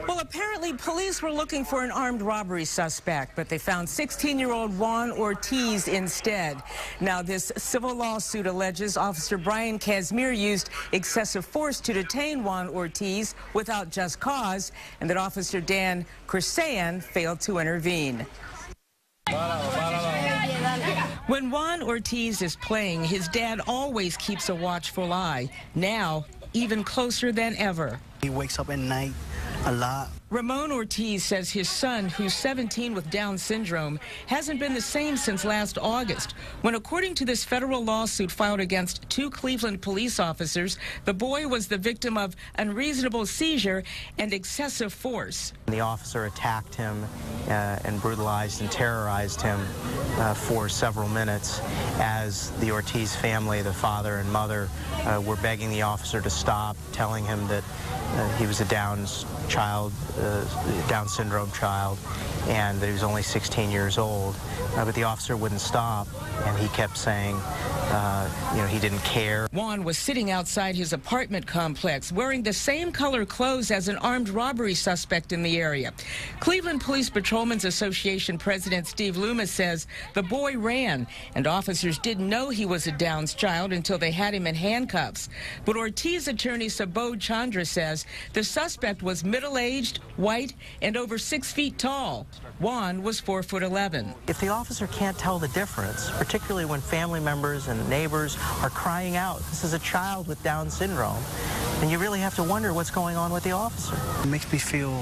Well, apparently police were looking for an armed robbery suspect, but they found 16-year-old Juan Ortiz instead. Now, this civil lawsuit alleges Officer Brian Casimir used excessive force to detain Juan Ortiz without just cause, and that Officer Dan Kursayan failed to intervene. When Juan Ortiz is playing, his dad always keeps a watchful eye. Now, even closer than ever. He wakes up at night a lot. Ramon Ortiz says his son, who's 17 with Down syndrome, hasn't been the same since last August, when, according to this federal lawsuit filed against 2 Cleveland police officers, the boy was the victim of unreasonable seizure and excessive force. The officer attacked him and brutalized and terrorized him for several minutes as the Ortiz family, the father and mother, were begging the officer to stop, telling him that he was a Down syndrome child, and that he was only 16 years old. But the officer wouldn't stop, and he kept saying, he didn't care. Juan was sitting outside his apartment complex wearing the same color clothes as an armed robbery suspect in the area. Cleveland Police Patrolmen's Association President Steve Loomis says the boy ran, and officers didn't know he was a Downs child until they had him in handcuffs. But Ortiz attorney Sabod Chandra says the suspect was middle-aged, white, and over 6 feet tall. Juan was 4'11". If the officer can't tell the difference, particularly when family members and neighbors are crying out, this is a child with Down syndrome, then you really have to wonder what's going on with the officer. It makes me feel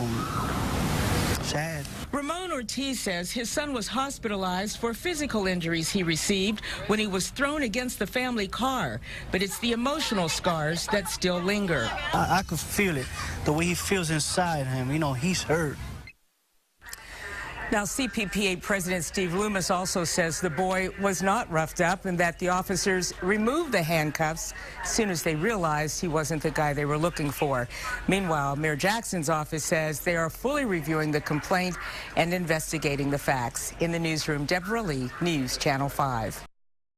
sad. Ramon Ortiz says his son was hospitalized for physical injuries he received when he was thrown against the family car, but it's the emotional scars that still linger. I could feel it, the way he feels inside him. He's hurt. Now, CPPA President Steve Loomis also says the boy was not roughed up and that the officers removed the handcuffs as soon as they realized he wasn't the guy they were looking for. Meanwhile, Mayor Jackson's office says they are fully reviewing the complaint and investigating the facts. In the newsroom, Deborah Lee, News Channel 5.